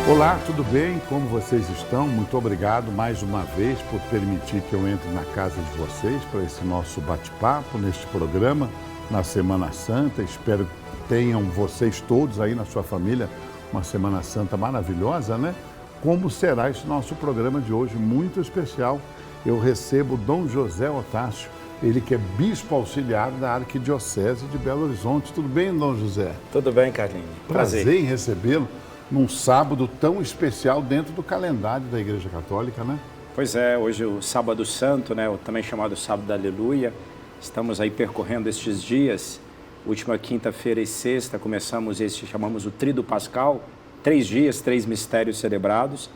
Olá, tudo bem? Como vocês estão? Muito obrigado mais uma vez por permitir que eu entre na casa de vocês para esse nosso bate-papo, neste programa, na Semana Santa. Espero que tenham vocês todos aí na sua família uma Semana Santa maravilhosa, né? Como será esse nosso programa de hoje, muito especial. Eu recebo Dom José Otácio, ele que é bispo auxiliar da Arquidiocese de Belo Horizonte. Tudo bem, Dom José? Tudo bem, Carlinhos. Prazer em recebê-lo num sábado tão especial dentro do calendário da Igreja Católica, né? Pois é, hoje o Sábado Santo, né, o também chamado Sábado da Aleluia. Estamos aí percorrendo estes dias. Última quinta-feira e sexta começamos chamamos o Tríduo Pascal, 3 dias, 3 mistérios celebrados.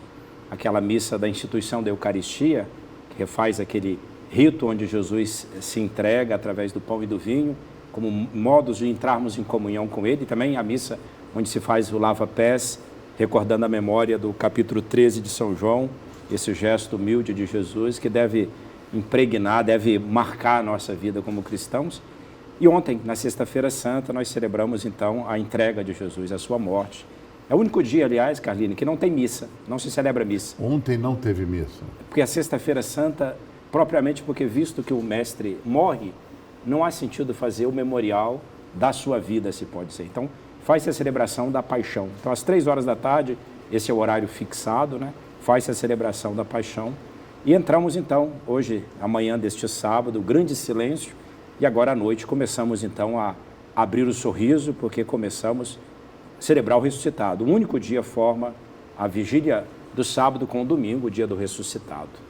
Aquela missa da instituição da Eucaristia, que refaz aquele rito onde Jesus se entrega através do pão e do vinho, como modos de entrarmos em comunhão com Ele. Também a missa onde se faz o lava-pés, recordando a memória do capítulo 13 de São João, esse gesto humilde de Jesus que deve impregnar, deve marcar a nossa vida como cristãos. E ontem, na Sexta-feira Santa, nós celebramos então a entrega de Jesus, a sua morte. É o único dia, aliás, Carline, que não tem missa, não se celebra missa. Ontem não teve missa. Porque a Sexta-feira Santa, propriamente porque visto que o Mestre morre, não há sentido fazer o memorial da sua vida, se pode ser. Então, faz-se a celebração da paixão. Então, às 3 horas da tarde, esse é o horário fixado, né? Faz-se a celebração da paixão. E entramos, então, hoje, amanhã deste sábado, grande silêncio, e agora à noite começamos, então, a abrir o sorriso, porque começamos a celebrar o ressuscitado. O único dia forma a vigília do sábado com o domingo, o dia do ressuscitado.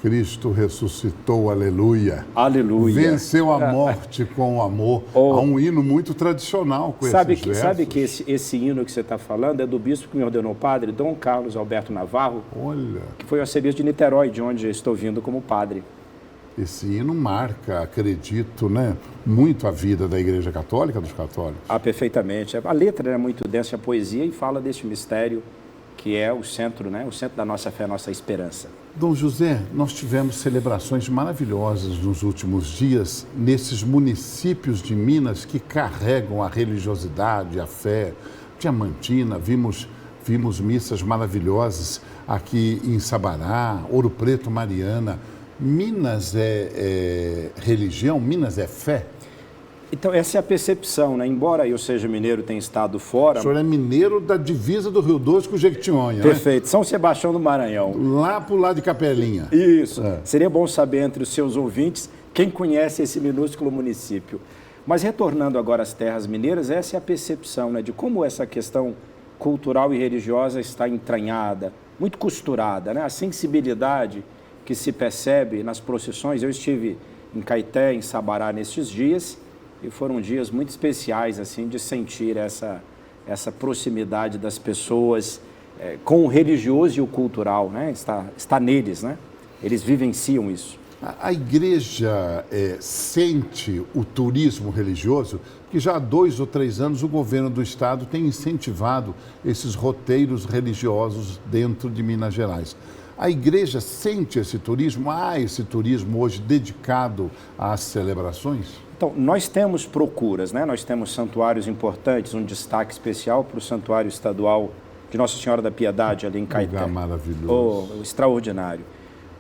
Cristo ressuscitou, aleluia. Aleluia. Venceu a morte com o amor. Há um hino muito tradicional com esses versos. Sabe que esse hino que você está falando é do bispo que me ordenou padre, Dom Carlos Alberto Navarro, Olha, que foi o arcebispo de Niterói, de onde eu estou vindo como padre. esse hino marca, acredito, né, muito a vida da Igreja Católica, dos católicos. Ah, perfeitamente. A letra é muito densa, a poesia, e fala deste mistério que é o centro, né, o centro da nossa fé, a nossa esperança. Dom José, nós tivemos celebrações maravilhosas nos últimos dias nesses municípios de Minas que carregam a religiosidade, a fé. Diamantina, vimos missas maravilhosas aqui em Sabará, Ouro Preto, Mariana. Minas é religião? Minas é fé? Então, essa é a percepção, né? Embora eu seja mineiro, tenha estado fora... O senhor é mineiro da divisa do Rio Doce com Jequitinhonha, Perfeito. Né? São Sebastião do Maranhão. Lá para o lado de Capelinha. Isso. Seria bom saber entre os seus ouvintes quem conhece esse minúsculo município. Mas retornando agora às terras mineiras, essa é a percepção, né, de como essa questão cultural e religiosa está entranhada, muito costurada, né? A sensibilidade que se percebe nas procissões. Eu estive em Caeté, em Sabará, nestes dias, e foram dias muito especiais, assim, de sentir essa proximidade das pessoas com o religioso e o cultural, né? Está neles, né? Eles vivenciam isso. A igreja sente o turismo religioso, que já há 2 ou 3 anos o governo do estado tem incentivado esses roteiros religiosos dentro de Minas Gerais. A igreja sente esse turismo? Há esse turismo hoje dedicado às celebrações? Então, nós temos procuras, né? Nós temos santuários importantes, um destaque especial para o Santuário Estadual de Nossa Senhora da Piedade, ali em Caeté. Lugar maravilhoso. Extraordinário.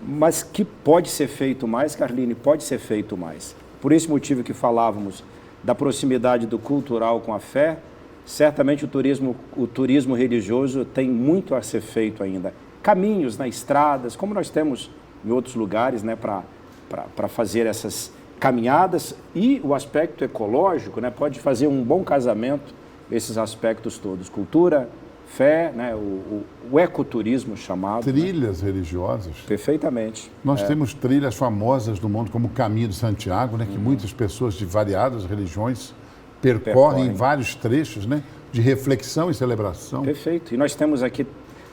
Mas que pode ser feito mais, Carline, pode ser feito mais. Por esse motivo que falávamos da proximidade do cultural com a fé, certamente o turismo religioso tem muito a ser feito ainda. Caminhos nas estradas, como nós temos em outros lugares, né, para fazer essas caminhadas, e o aspecto ecológico, né, pode fazer um bom casamento, esses aspectos todos, cultura, fé, né, o ecoturismo chamado. Trilhas, né, religiosas. Perfeitamente. Nós temos trilhas famosas no mundo, como o Caminho de Santiago, né, que muitas pessoas de variadas religiões percorrem em vários trechos, né, de reflexão e celebração. Perfeito. E nós temos aqui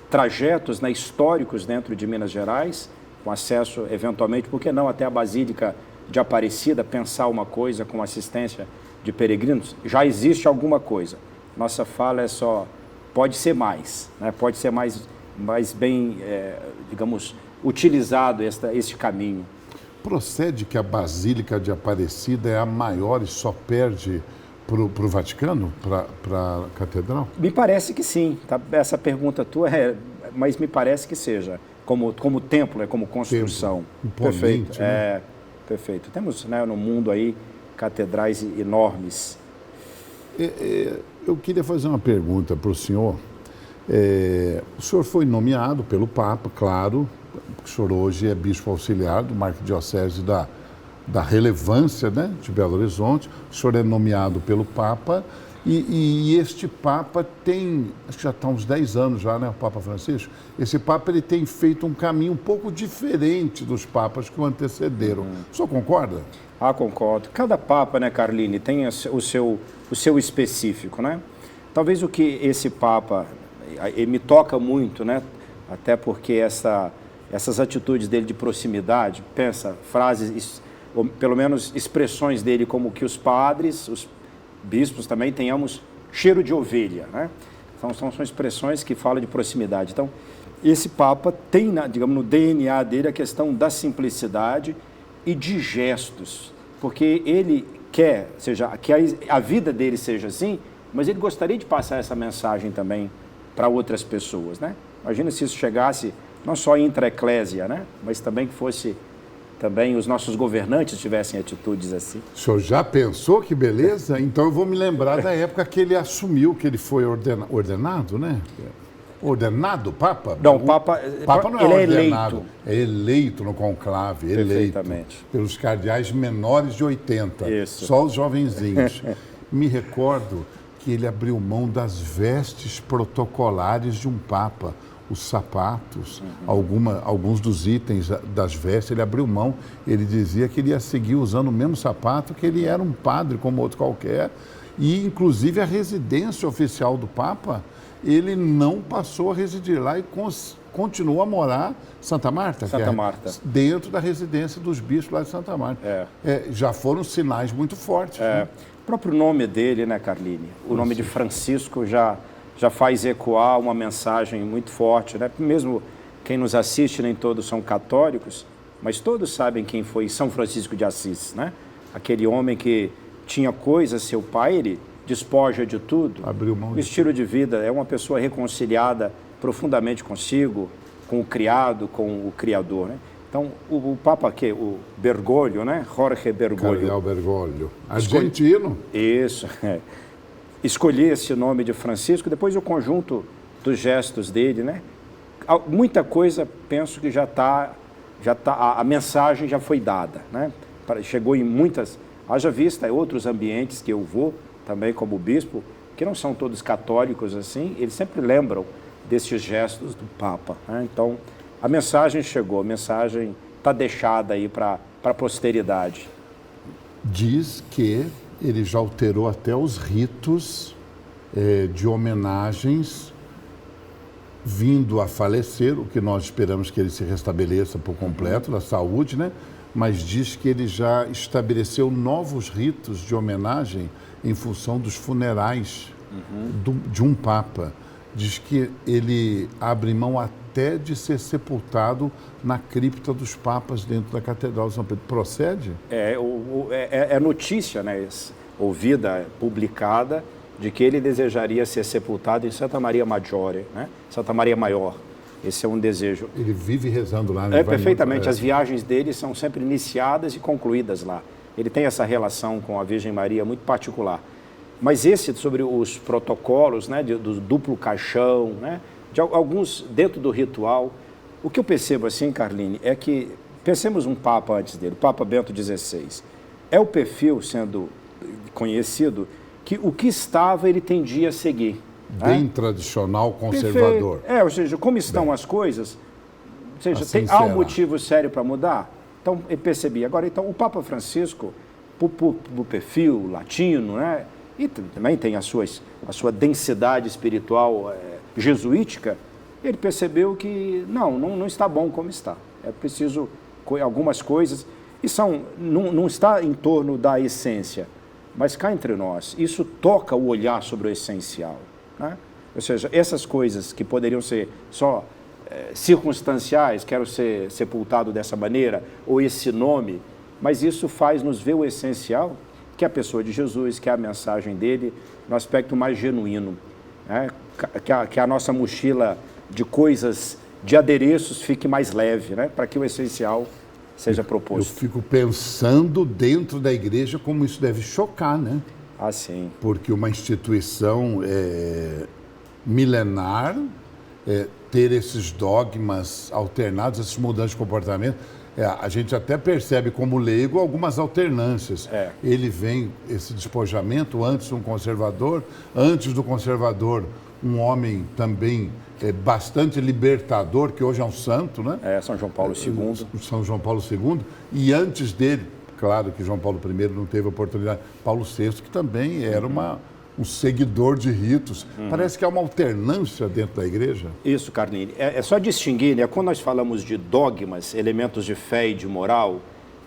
trajetos, né, históricos dentro de Minas Gerais, com acesso, eventualmente, por que não, até a Basílica de Aparecida, pensar uma coisa com assistência de peregrinos. Já existe alguma coisa. Nossa fala é só, pode ser mais, né? Pode ser mais bem, digamos, utilizado este caminho. Procede que a Basílica de Aparecida é a maior e só perde para o Vaticano, para a catedral? Me parece que sim. Tá? Essa pergunta tua mas me parece que seja. Como templo, como construção. Imponente, perfeito. Né? Perfeito. Temos, né, no mundo aí catedrais enormes. Eu queria fazer uma pergunta para o senhor. O senhor foi nomeado pelo Papa, claro. O senhor hoje é bispo auxiliar do Arquidiocese da relevância, né, de Belo Horizonte. O senhor é nomeado pelo Papa e este Papa tem, acho que já está uns 10 anos já, né, o Papa Francisco. Esse Papa ele tem feito um caminho um pouco diferente dos papas que o antecederam. O senhor concorda? Concordo. Cada Papa, né, Carline, tem o seu específico, né? Talvez o que esse Papa me toca muito, né? Até porque essas atitudes dele de proximidade, pensa, frases, ou pelo menos expressões dele como que os padres, os bispos também tenhamos cheiro de ovelha, né? Então, são expressões que falam de proximidade. Então, esse Papa tem, digamos, no DNA dele a questão da simplicidade e de gestos, porque ele quer, seja, que a vida dele seja assim, mas ele gostaria de passar essa mensagem também para outras pessoas, né? Imagina se isso chegasse não só intra-eclésia, né? Mas também que fosse, também os nossos governantes tivessem atitudes assim. O senhor já pensou que beleza? Então eu vou me lembrar da época que ele assumiu, que ele foi ordenado, né? Ordenado, Papa? Não, Papa não é ele ordenado, é eleito no conclave, eleito Perfeitamente. pelos cardeais menores de 80, Isso. Só os jovenzinhos. Me recordo que ele abriu mão das vestes protocolares de um Papa, os sapatos, alguns dos itens das vestes, ele abriu mão, ele dizia que ele ia seguir usando o mesmo sapato, que ele era um padre como outro qualquer, e inclusive a residência oficial do Papa, ele não passou a residir lá e continuou a morar Santa Marta, Marta, dentro da residência dos bispos lá de Santa Marta. Já foram sinais muito fortes. Né? O próprio nome dele, né, Carline? O nome de Francisco já faz ecoar uma mensagem muito forte, né? Mesmo quem nos assiste, nem todos são católicos, mas todos sabem quem foi São Francisco de Assis, né? Aquele homem que tinha coisas, seu pai, ele despoja de tudo. Abriu mão. O estilo de vida, é uma pessoa reconciliada profundamente consigo, com o criado, com o Criador, né? Então, o Papa aqui, o Bergoglio, né? Jorge Bergoglio. Cardeal Bergoglio. Argentino. Isso, Escolhi esse nome de Francisco, depois o conjunto dos gestos dele, né? Muita coisa, penso que a mensagem já foi dada, né? Chegou em muitas, haja vista outros ambientes que eu vou, também como bispo, que não são todos católicos assim, eles sempre lembram desses gestos do Papa, né? Então, a mensagem chegou, a mensagem está deixada aí para a posteridade. Diz que ele já alterou até os ritos de homenagens vindo a falecer, o que nós esperamos que ele se restabeleça por completo da saúde, né? Mas diz que ele já estabeleceu novos ritos de homenagem em função dos funerais de um Papa. Diz que ele abre mão até de ser sepultado na cripta dos papas dentro da Catedral de São Pedro. Procede? É notícia, né, ouvida, publicada, de que ele desejaria ser sepultado em Santa Maria Maggiore, né? Santa Maria Maior. Esse é um desejo. Ele vive rezando lá. Né? Perfeitamente. As viagens dele são sempre iniciadas e concluídas lá. Ele tem essa relação com a Virgem Maria muito particular. Mas esse sobre os protocolos, né, do duplo caixão, né, de alguns dentro do ritual, o que eu percebo assim, Carline, é que pensemos um Papa antes dele, o Papa Bento XVI. É o perfil sendo conhecido que o que estava ele tendia a seguir. Bem tradicional, conservador. Ou seja, como estão as coisas, ou seja, há um motivo sério para mudar? Então, eu percebi. Agora, então, o Papa Francisco, o perfil latino, né, e também tem a sua densidade espiritual jesuítica, ele percebeu que não está bom como está. É preciso algumas coisas, e não está em torno da essência, mas cá entre nós, isso toca o olhar sobre o essencial, né? Ou seja, essas coisas que poderiam ser só circunstanciais, quero ser sepultado dessa maneira, ou esse nome, mas isso faz nos ver o essencial, que é a pessoa de Jesus, que é a mensagem dele, no aspecto mais genuíno, né? Que a nossa mochila de coisas, de adereços, fique mais leve, né? Para que o essencial seja proposto. Eu fico pensando dentro da igreja como isso deve chocar, né? Ah, sim. Porque uma instituição milenar, ter esses dogmas alternados, essas mudanças de comportamento, a gente até percebe como leigo algumas alternâncias. Ele vem, esse despojamento, antes um conservador, antes do conservador um homem também bastante libertador, que hoje é um santo, né? São João Paulo II. São João Paulo II. E antes dele, claro que João Paulo I não teve oportunidade, Paulo VI, que também era um seguidor de ritos. Parece que há uma alternância dentro da igreja. Isso, Carnini. É só distinguir, né? Quando nós falamos de dogmas, elementos de fé e de moral,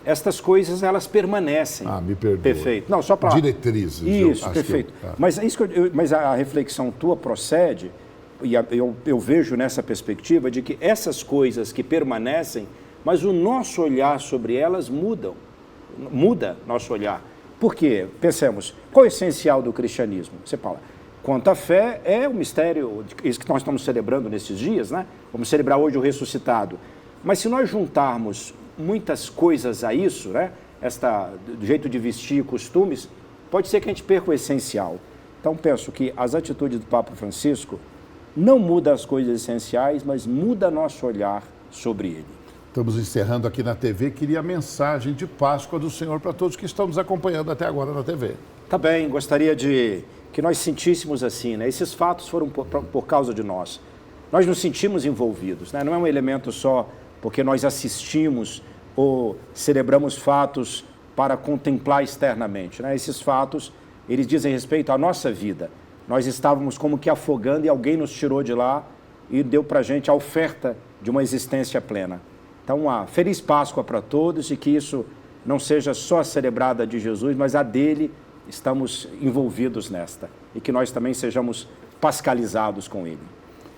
estas coisas, elas permanecem. Me perdoa. Perfeito. Não, só para... Diretrizes. Isso, perfeito. Mas mas a reflexão tua procede, e eu vejo nessa perspectiva de que essas coisas que permanecem, mas o nosso olhar sobre elas muda nosso olhar. Por quê? Pensemos, qual é o essencial do cristianismo? Você fala, quanto à fé, é o mistério, isso que nós estamos celebrando nesses dias, né? Vamos celebrar hoje o ressuscitado. Mas se nós juntarmos muitas coisas a isso, né? Do jeito de vestir, costumes, pode ser que a gente perca o essencial. Então, penso que as atitudes do Papa Francisco não mudam as coisas essenciais, mas muda nosso olhar sobre ele. Estamos encerrando aqui na TV. Queria a mensagem de Páscoa do Senhor para todos que estão nos acompanhando até agora na TV. Tá bem, gostaria de que nós sentíssemos assim, né? Esses fatos foram por causa de nós. Nós nos sentimos envolvidos, né? Não é um elemento só porque nós assistimos ou celebramos fatos para contemplar externamente, né? Esses fatos, eles dizem respeito à nossa vida. Nós estávamos como que afogando e alguém nos tirou de lá e deu para a gente a oferta de uma existência plena. Então, uma feliz Páscoa para todos e que isso não seja só celebrada de Jesus, mas a dele estamos envolvidos nesta. E que nós também sejamos pascalizados com ele.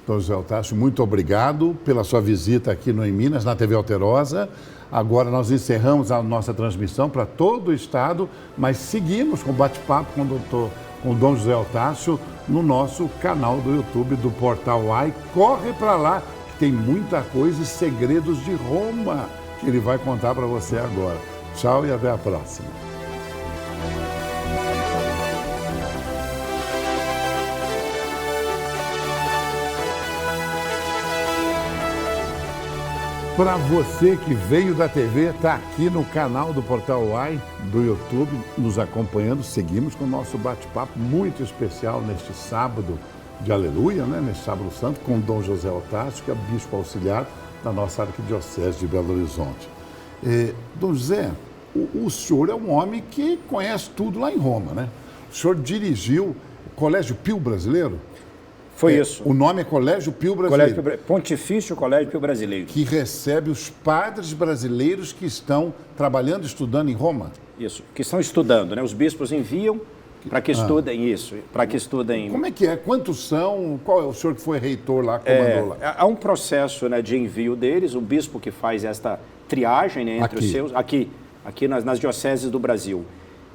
Dom José Eustáquio, muito obrigado pela sua visita aqui no Em Minas, na TV Alterosa. Agora nós encerramos a nossa transmissão para todo o estado, mas seguimos com o bate-papo com o Dom José Eustáquio no nosso canal do YouTube do Portal AI. Corre para lá! Tem muita coisa e segredos de Roma que ele vai contar para você agora. Tchau e até a próxima. Para você que veio da TV, está aqui no canal do Portal AI do YouTube, nos acompanhando. Seguimos com o nosso bate-papo muito especial neste sábado de Aleluia, né? Neste sábado santo, com Dom José Eustáquio, que é bispo auxiliar da nossa arquidiocese de Belo Horizonte. Dom José, o senhor é um homem que conhece tudo lá em Roma, né? O senhor dirigiu o Colégio Pio Brasileiro? Foi isso. O nome é Colégio Pio Brasileiro. Pontifício Colégio Pio Brasileiro. Que recebe os padres brasileiros que estão trabalhando, estudando em Roma? Isso, que estão estudando, né? Os bispos enviam para que estudem isso, para que estudem... Como é que é? Quantos são? Qual é o senhor que foi reitor lá, comandou lá? Há um processo, né, de envio deles, o bispo que faz esta triagem, né, entre os seus, aqui nas dioceses do Brasil.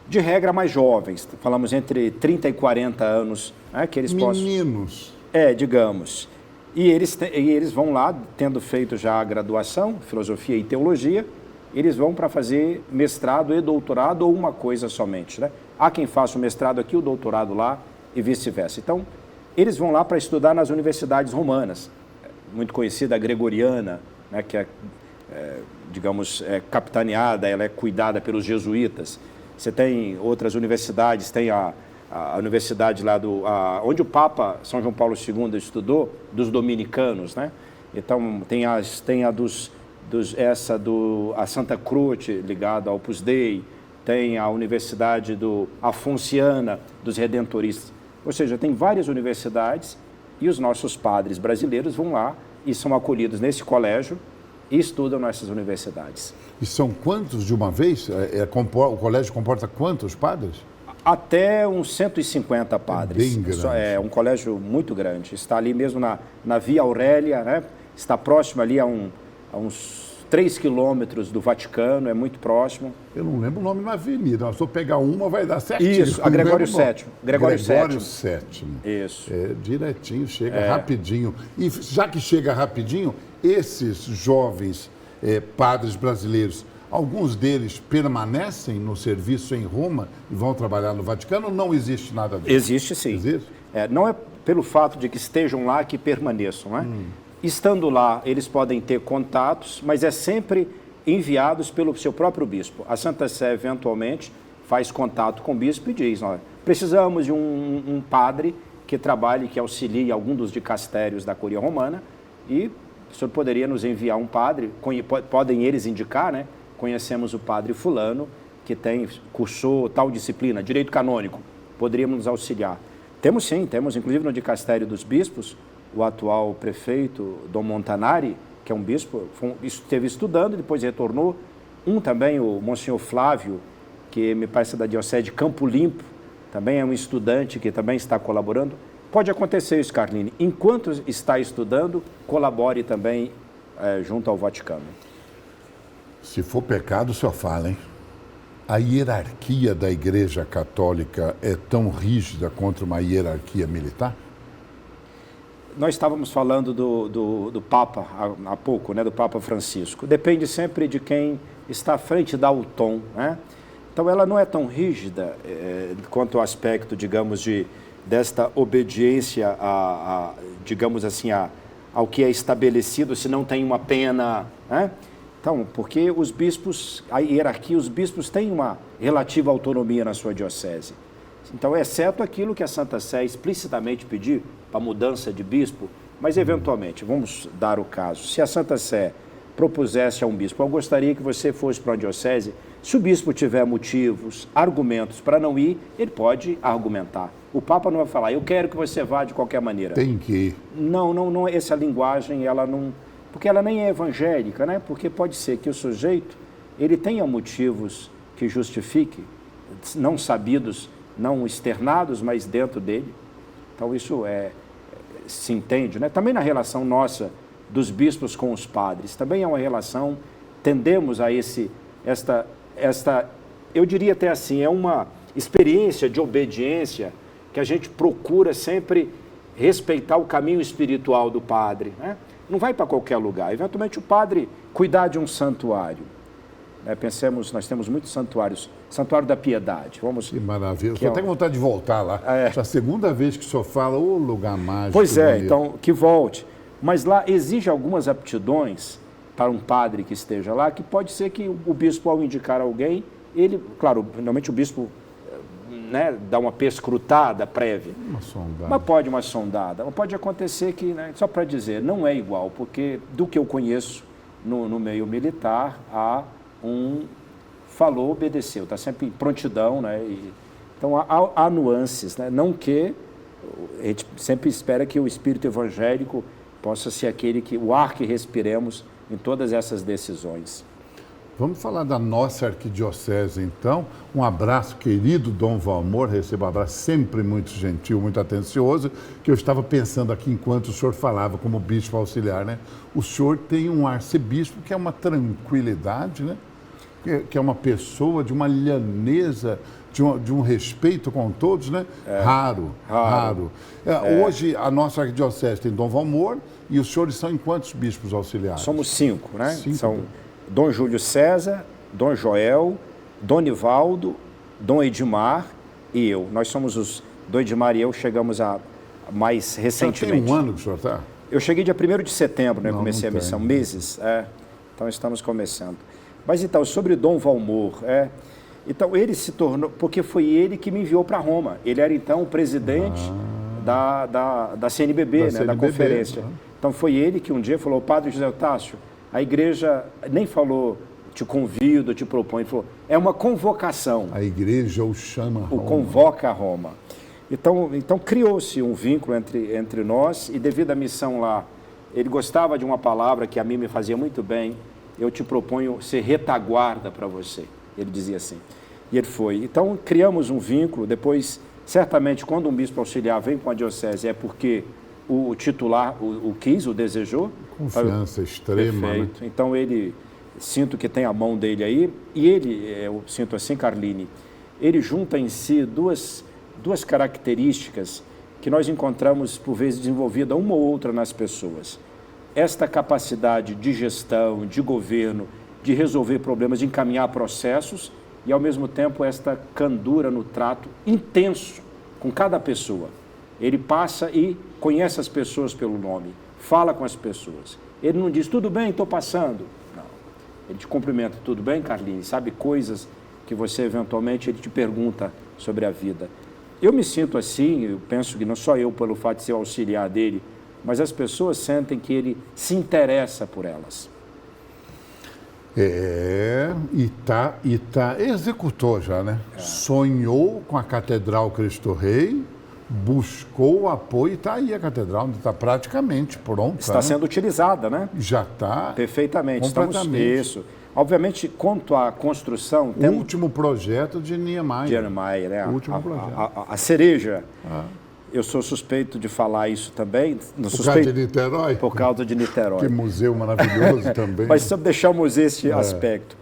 De regra, mais jovens, falamos entre 30 e 40 anos, né, que eles possam... Meninos. Digamos. E eles vão lá, tendo feito já a graduação, filosofia e teologia, eles vão para fazer mestrado e doutorado ou uma coisa somente, né? Há quem faça o mestrado aqui, o doutorado lá e vice-versa. Então, eles vão lá para estudar nas universidades romanas, muito conhecida a Gregoriana, né, que digamos, capitaneada, ela é cuidada pelos jesuítas. Você tem outras universidades, tem a universidade lá onde o Papa São João Paulo II estudou, dos dominicanos, né? Então, tem a Santa Croce, ligada ao Opus Dei, tem a Universidade Afonciana dos Redentoristas. Ou seja, tem várias universidades e os nossos padres brasileiros vão lá e são acolhidos nesse colégio e estudam nessas universidades. E são quantos de uma vez? O colégio comporta quantos padres? Até uns 150 padres. Bem grande. É um colégio muito grande. Está ali mesmo na Via Aurélia, né? Está próximo ali a uns 3 quilômetros do Vaticano, é muito próximo. Eu não lembro o nome da avenida, mas se eu pegar uma vai dar certinho. Isso, a Gregório VII. Gregório VII. Isso. Direitinho, chega rapidinho. E já que chega rapidinho, esses jovens padres brasileiros, alguns deles permanecem no serviço em Roma e vão trabalhar no Vaticano ou não existe nada disso? Existe sim. Existe? Não é pelo fato de que estejam lá que permaneçam, né? Estando lá, eles podem ter contatos, mas é sempre enviados pelo seu próprio bispo. A Santa Sé, eventualmente, faz contato com o bispo e diz, olha, precisamos de um padre que trabalhe, que auxilie algum dos dicastérios da Curia Romana e o senhor poderia nos enviar um padre, podem eles indicar, né? Conhecemos o padre fulano, que cursou tal disciplina, direito canônico, poderíamos nos auxiliar. Temos sim, temos inclusive no dicastério dos bispos, o atual prefeito, Dom Montanari, que é um bispo, esteve estudando, depois retornou. Também, o Monsenhor Flávio, que me parece da Diocese de Campo Limpo, também é um estudante que também está colaborando. Pode acontecer isso, Carline. Enquanto está estudando, colabore também junto ao Vaticano. Se for pecado, o senhor fala, hein? A hierarquia da Igreja Católica é tão rígida contra uma hierarquia militar? Nós estávamos falando do Papa há pouco, né, do Papa Francisco. Depende sempre de quem está à frente, dá o tom, né? Então, ela não é tão rígida quanto ao aspecto, digamos, desta obediência, digamos assim, ao que é estabelecido, se não tem uma pena, né? Então, porque os bispos, a hierarquia, os bispos têm uma relativa autonomia na sua diocese. Então, exceto aquilo que a Santa Sé explicitamente pediu, para mudança de bispo, mas eventualmente, vamos dar o caso, se a Santa Sé propusesse a um bispo, eu gostaria que você fosse para uma diocese, se o bispo tiver motivos, argumentos para não ir, ele pode argumentar. O Papa não vai falar, eu quero que você vá de qualquer maneira. Tem que ir. Não, essa linguagem, ela não... Porque ela nem é evangélica, né? Porque pode ser que o sujeito, ele tenha motivos que justifiquem, não sabidos, não externados, mas dentro dele. Então, isso se entende, né? Também na relação nossa dos bispos com os padres, também é uma relação, tendemos a esta, eu diria até assim, é uma experiência de obediência que a gente procura sempre respeitar o caminho espiritual do padre, né? Não vai para qualquer lugar. Eventualmente, o padre cuidar de um santuário. Pensemos, nós temos muitos santuários. Santuário da Piedade. Que maravilha. Eu tenho vontade de voltar lá. É a segunda vez que o senhor fala, ô lugar mágico. Pois é, então, que volte. Mas lá exige algumas aptidões para um padre que esteja lá, que pode ser que o bispo, ao indicar alguém, ele, claro, normalmente o bispo, né, dá uma perscrutada prévia. Uma sondada. Mas pode uma sondada. Mas pode acontecer que, né, só para dizer, não é igual, porque do que eu conheço no meio militar, falou, obedeceu, está sempre em prontidão, né? Então há nuances, né? Não que a gente sempre espera que o espírito evangélico possa ser aquele o ar que respiremos em todas essas decisões. Vamos falar da nossa arquidiocese, então. Um abraço, querido Dom Valmor, recebo um abraço sempre muito gentil, muito atencioso, que eu estava pensando aqui enquanto o senhor falava como bispo auxiliar, né? O senhor tem um arcebispo que é uma tranquilidade, né? Que é uma pessoa de uma lhaneza, de um respeito com todos, né? Raro. Hoje, a nossa arquidiocese tem Dom Valmor e os senhores são em quantos bispos auxiliares? Somos 5, né? São Dom Júlio César, Dom Joel, Dom Nivaldo, Dom Edmar e eu. Nós somos Dom Edmar e eu chegamos mais recentemente. Já tem um ano que o senhor está? Eu cheguei dia 1º de setembro, né? Comecei a missão, meses. Então, estamos começando. Mas, então, sobre Dom Valmor, então, ele se tornou, porque foi ele que me enviou para Roma. Ele era, então, o presidente da CNBB, né? Da conferência. Então, foi ele que um dia falou, Padre José Eutácio, a igreja nem falou, te convido, te proponho, ele falou, é uma convocação. A igreja o chama a Roma. O convoca a Roma. Então criou-se um vínculo entre nós e devido à missão lá, ele gostava de uma palavra que a mim me fazia muito bem, eu te proponho ser retaguarda para você. Ele dizia assim. E ele foi. Então criamos um vínculo, depois, certamente, quando um bispo auxiliar vem com a diocese, é porque o titular o quis, o desejou. Confiança extrema. Perfeito. Né? Então ele sinto que tem a mão dele aí, e ele, eu sinto assim, Carline, ele junta em si duas características que nós encontramos, por vezes, desenvolvida uma ou outra nas pessoas. Esta capacidade de gestão, de governo, de resolver problemas, de encaminhar processos, e, ao mesmo tempo, esta candura no trato intenso com cada pessoa. Ele passa e conhece as pessoas pelo nome, fala com as pessoas. Ele não diz, tudo bem, estou passando. Não. Ele te cumprimenta, tudo bem, Carline? Sabe coisas que você, eventualmente, ele te pergunta sobre a vida. Eu me sinto assim, eu penso que não só eu, pelo fato de ser auxiliar dele, mas as pessoas sentem que ele se interessa por elas. Executou já, né? Sonhou com a Catedral Cristo Rei, buscou o apoio e está aí a catedral, está praticamente pronta. Está sendo utilizada, né? Já está. Perfeitamente. Completamente. Isso. Obviamente, quanto à construção... O último projeto de Niemeyer. Né? O último projeto. A cereja. Eu sou suspeito de falar isso também. Por causa de Niterói? Por causa de Niterói. Que museu maravilhoso também. Mas só deixamos esse aspecto.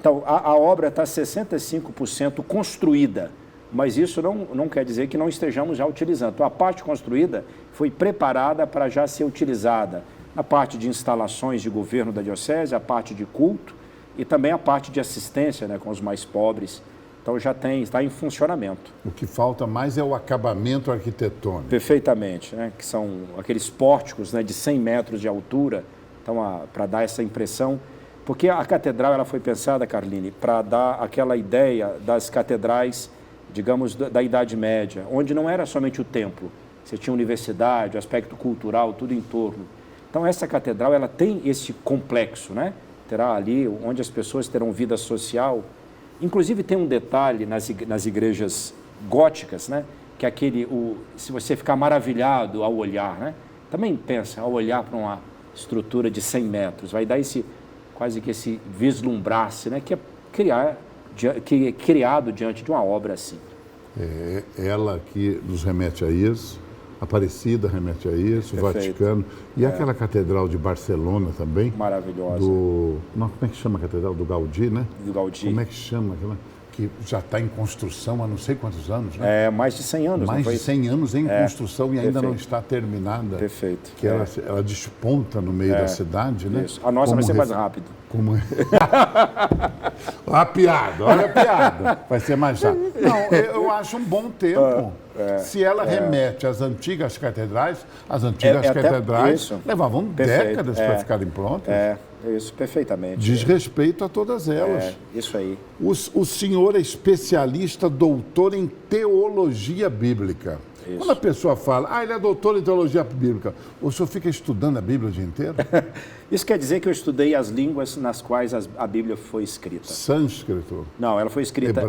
Então, a obra está 65% construída, mas isso não quer dizer que não estejamos já utilizando. Então, a parte construída foi preparada para já ser utilizada na parte de instalações de governo da diocese, a parte de culto e também a parte de assistência, né, com os mais pobres. Então, já está em funcionamento. O que falta mais é o acabamento arquitetônico. Perfeitamente, né? Que são aqueles pórticos, né, de 100 metros de altura, então, para dar essa impressão. Porque a catedral ela foi pensada, Carline, para dar aquela ideia das catedrais, digamos, da Idade Média, onde não era somente o templo, você tinha universidade, o aspecto cultural, tudo em torno. Então, essa catedral ela tem esse complexo, né? Terá ali onde as pessoas terão vida social. Inclusive, tem um detalhe nas igrejas góticas, né? Que é se você ficar maravilhado ao olhar, né? Também pensa, ao olhar para uma estrutura de 100 metros, vai dar quase que esse vislumbrar-se, né? Que é criado diante de uma obra assim. Ela que nos remete a isso, Aparecida remete a isso, o Vaticano. E aquela catedral de Barcelona também. Maravilhosa. Como é que chama a catedral? Do Gaudí, né? Do Gaudí. Como é que chama aquela? Que já está em construção há não sei quantos anos, né? Mais de 100 anos. Mais de 100 anos em construção e ainda não está terminada. Perfeito. Que ela desponta no meio da cidade, né? Isso. A nossa vai ser mais rápido. Olha a piada. Vai ser mais rápido. Não, eu acho um bom tempo. Se ela remete às antigas catedrais, catedrais levavam décadas para ficarem prontas. Isso, perfeitamente. Diz respeito a todas elas. Isso aí. O senhor é especialista, doutor em teologia bíblica. Isso. Quando a pessoa fala, ele é doutor em teologia bíblica, o senhor fica estudando a Bíblia o dia inteiro? Isso quer dizer que eu estudei as línguas nas quais a Bíblia foi escrita. Sânscrito? Não, ela foi escrita...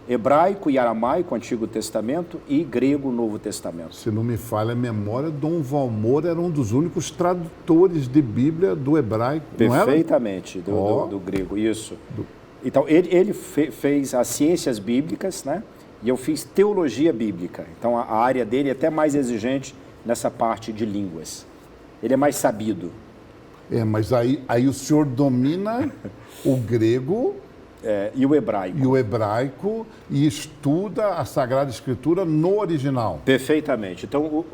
Hebraico e aramaico, Antigo Testamento, e grego, Novo Testamento. Se não me falha a memória, Dom Valmor era um dos únicos tradutores de Bíblia do hebraico, não era? Perfeitamente, do grego, isso. Então, ele fez as ciências bíblicas, né? E eu fiz teologia bíblica. Então, a área dele é até mais exigente nessa parte de línguas. Ele é mais sabido. Mas aí o senhor domina o grego... e o hebraico. E o hebraico, e estuda a Sagrada Escritura no original. Perfeitamente. Então, o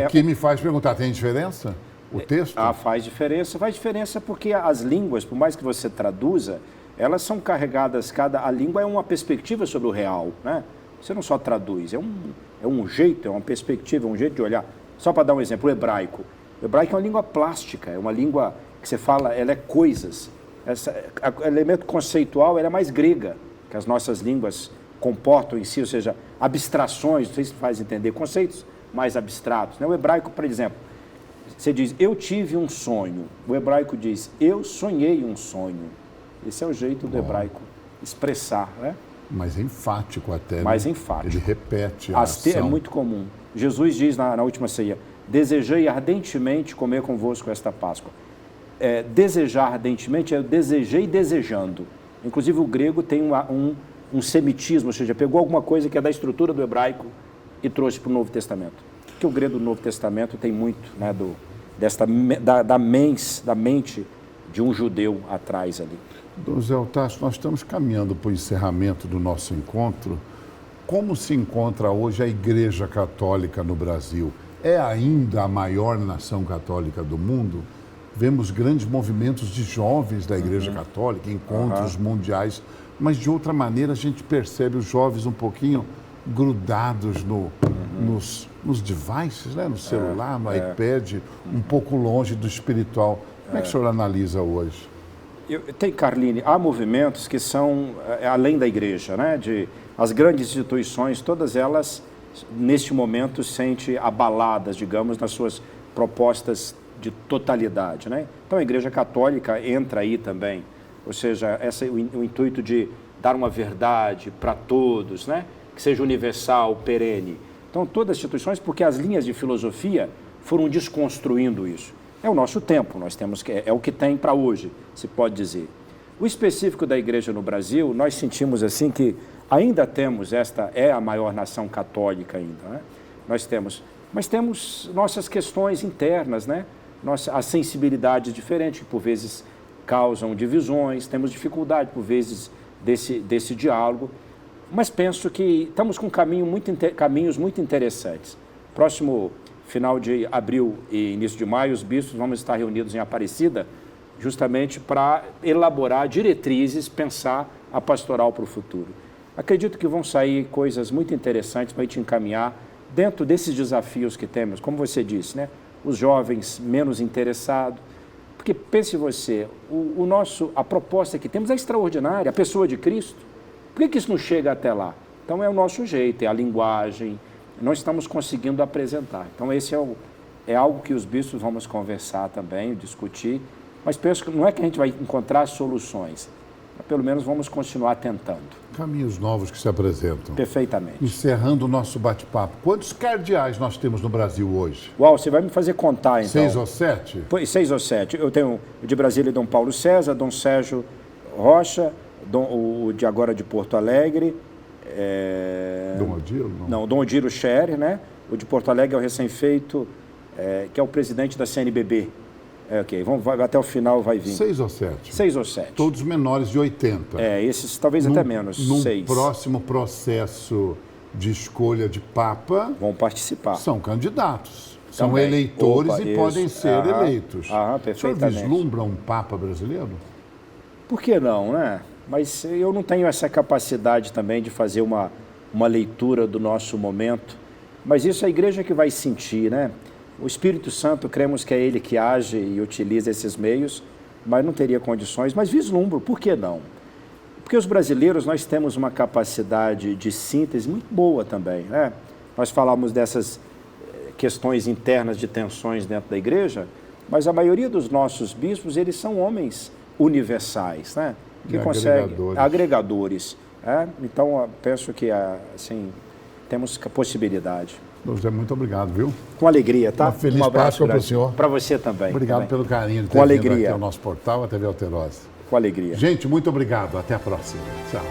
que me faz perguntar, tem diferença o texto? Faz diferença. Faz diferença porque as línguas, por mais que você traduza, elas são carregadas, a língua é uma perspectiva sobre o real, né? Você não só traduz, é um jeito, é uma perspectiva, é um jeito de olhar. Só para dar um exemplo, o hebraico. O hebraico é uma língua plástica, é uma língua que você fala, ela é coisas. O elemento conceitual ela é mais grega, que as nossas línguas comportam em si, ou seja, abstrações, não sei se faz entender, conceitos mais abstratos. Né? O hebraico, por exemplo, você diz, eu tive um sonho. O hebraico diz, eu sonhei um sonho. Esse é o jeito do hebraico expressar, né? Mais enfático até. Mais enfático. Ele repete a ação. É muito comum. Jesus diz na última ceia, desejei ardentemente comer convosco esta Páscoa. Desejar ardentemente eu desejei desejando. Inclusive o grego tem um semitismo, ou seja, pegou alguma coisa que é da estrutura do hebraico e trouxe para o Novo Testamento. Porque o grego do Novo Testamento tem muito, né, da mente de um judeu atrás ali. Dom José Eustáquio, nós estamos caminhando para o encerramento do nosso encontro. Como se encontra hoje a Igreja Católica no Brasil? É ainda a maior nação católica do mundo? Vemos grandes movimentos de jovens da Igreja Católica, encontros mundiais, mas de outra maneira a gente percebe os jovens um pouquinho grudados nos devices, né? No celular, no iPad, um pouco longe do espiritual. Como é que o senhor analisa hoje? Carline, há movimentos que são além da igreja, né? As grandes instituições, todas elas, neste momento, se sentem abaladas, digamos, nas suas propostas de totalidade, né? Então, a Igreja Católica entra aí também, ou seja, o intuito de dar uma verdade para todos, né? Que seja universal, perene. Então, todas as instituições, porque as linhas de filosofia foram desconstruindo isso. É o nosso tempo, nós temos é o que tem para hoje, se pode dizer. O específico da igreja no Brasil, nós sentimos assim que ainda temos, esta é a maior nação católica ainda, né? Mas temos nossas questões internas, né? As sensibilidades diferentes, que por vezes causam divisões, temos dificuldade por vezes desse diálogo, mas penso que estamos com caminhos muito interessantes. Próximo final de abril e início de maio, os bispos vamos estar reunidos em Aparecida, justamente para elaborar diretrizes, pensar a pastoral para o futuro. Acredito que vão sair coisas muito interessantes para a gente encaminhar dentro desses desafios que temos, como você disse, né? Os jovens menos interessados, porque pense você, a proposta que temos é extraordinária, a pessoa de Cristo. Por que isso não chega até lá? Então é o nosso jeito, é a linguagem, não estamos conseguindo apresentar. Então esse é algo que os bispos vamos conversar também, discutir, mas penso que não é que a gente vai encontrar soluções, mas pelo menos vamos continuar tentando. Caminhos novos que se apresentam. Perfeitamente. Encerrando o nosso bate-papo, quantos cardeais nós temos no Brasil hoje? Uau, você vai me fazer contar então. 6 ou 7? 6 ou 7. Eu tenho de Brasília Dom Paulo César, Dom Sérgio Rocha, o de agora de Porto Alegre. Dom Odilo? Não, Dom Odilo Scherer, né? O de Porto Alegre é o recém-feito, que é o presidente da CNBB. Ok, até o final vai vir. 6 ou 7? 6 ou 7. Todos menores de 80. Esses talvez até menos, 6. No próximo processo de escolha de Papa... Vão participar. São candidatos. São também eleitores e podem ser eleitos. Perfeitamente. O senhor vislumbra um Papa brasileiro? Por que não, né? Mas eu não tenho essa capacidade também de fazer uma leitura do nosso momento. Mas isso é a igreja que vai sentir, né? O Espírito Santo, cremos que é ele que age e utiliza esses meios, mas não teria condições. Mas vislumbro, por que não? Porque os brasileiros, nós temos uma capacidade de síntese muito boa também, né? Nós falamos dessas questões internas de tensões dentro da igreja, mas a maioria dos nossos bispos, eles são homens universais, né? Que conseguem, agregadores. Então, penso que assim, temos possibilidade. José, muito obrigado, viu? Com alegria, tá? Uma feliz Páscoa para o senhor. Para você também. Obrigado pelo carinho de ter vindo aqui ao nosso portal, a TV Alterosa. Com alegria. Gente, muito obrigado. Até a próxima. Tchau.